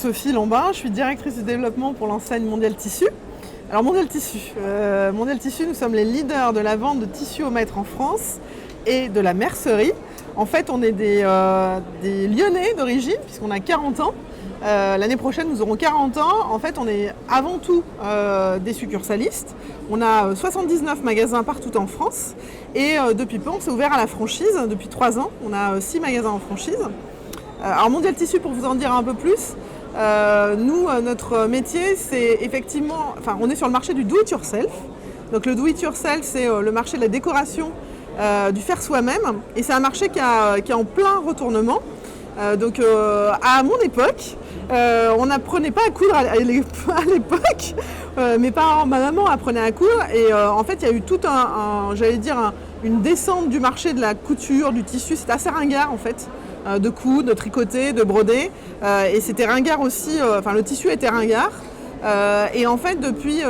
Sophie Lambin, je suis directrice du développement pour l'enseigne Mondial Tissu. Alors Mondial Tissu, nous sommes les leaders de la vente de tissus au mètre en France et de la mercerie. En fait, on est des Lyonnais d'origine, puisqu'on a 40 ans. L'année prochaine, nous aurons 40 ans. En fait, on est avant tout des succursalistes. On a 79 magasins partout en France. Et depuis peu, on s'est ouvert à la franchise. Depuis 3 ans, on a 6 magasins en franchise. Alors Mondial Tissu, pour vous en dire un peu plus, notre métier, c'est effectivement... Enfin, on est sur le marché du do-it-yourself. Donc le do-it-yourself, c'est le marché de la décoration, du faire soi-même. Et c'est un marché qui est en plein retournement. À mon époque, on n'apprenait pas à coudre à l'époque. Mes parents, ma maman apprenait à coudre. Et en fait, il y a eu tout une descente du marché de la couture, du tissu. C'était assez ringard en fait. De coudre, de tricoter, de broder. Et c'était ringard aussi, le tissu était ringard. Et en fait, depuis,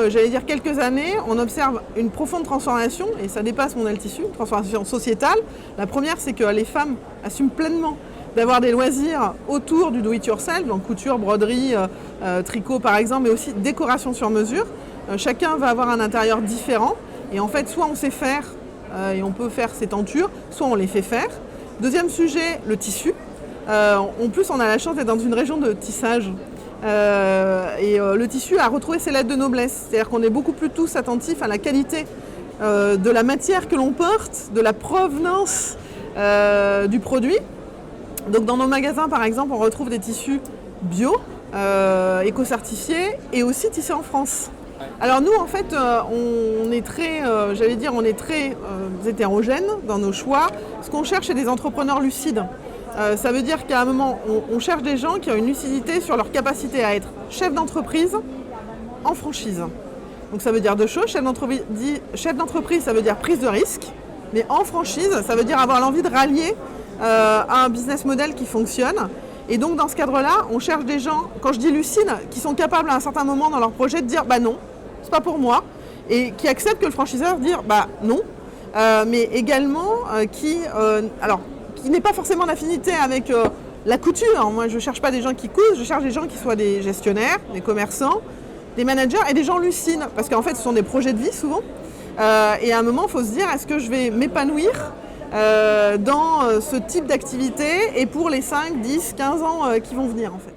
quelques années, on observe une profonde transformation, et ça dépasse Mondial Tissu, une transformation sociétale. La première, c'est que les femmes assument pleinement d'avoir des loisirs autour du do-it-yourself, donc couture, broderie, tricot par exemple, mais aussi décoration sur mesure. Chacun va avoir un intérieur différent, et en fait, soit on sait faire, et on peut faire ses tentures, soit on les fait faire. Deuxième sujet, le tissu. En plus, on a la chance d'être dans une région de tissage. Le tissu a retrouvé ses lettres de noblesse. C'est-à-dire qu'on est beaucoup plus tous attentifs à la qualité de la matière que l'on porte, de la provenance du produit. Donc dans nos magasins, par exemple, on retrouve des tissus bio, éco-certifiés et aussi tissés en France. Alors nous, en fait, on est très hétérogène dans nos choix. Ce qu'on cherche, c'est des entrepreneurs lucides. Ça veut dire qu'à un moment, on cherche des gens qui ont une lucidité sur leur capacité à être chef d'entreprise en franchise. Donc ça veut dire deux choses. Chef d'entreprise, ça veut dire prise de risque. Mais en franchise, ça veut dire avoir l'envie de rallier un business model qui fonctionne. Et donc dans ce cadre-là, on cherche des gens, quand je dis lucides, qui sont capables à un certain moment dans leur projet de dire « bah non, c'est pas pour moi » et qui acceptent que le franchiseur dise « bah non », mais également qui n'aient pas forcément d'affinité avec la couture. Moi, je ne cherche pas des gens qui cousent, je cherche des gens qui soient des gestionnaires, des commerçants, des managers et des gens lucides. Parce qu'en fait, ce sont des projets de vie souvent. Et à un moment, il faut se dire, est-ce que je vais m'épanouir dans ce type d'activité et pour les 5, 10, 15 ans qui vont venir en fait.